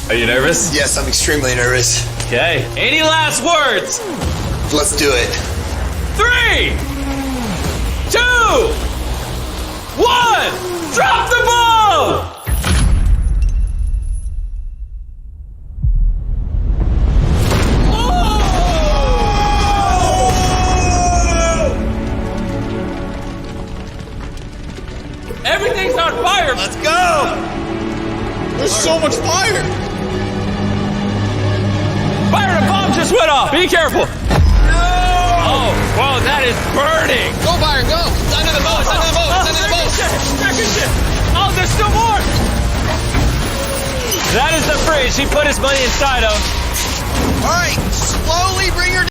Are you nervous? Yes, I'm extremely nervous. Okay. Any last words? Let's do it. 3, 2, 1. Drop the bomb! Everything's on fire! Let's go! There's so much fire! Fire, a bomb just went off! Be careful! No! Oh, whoa, that is burning! Go, Byron, go! It's under the boat, it's under the boat, it's under the boat! Second. Oh, there's still more! That is the fridge he put his money inside of. All right, slowly bring your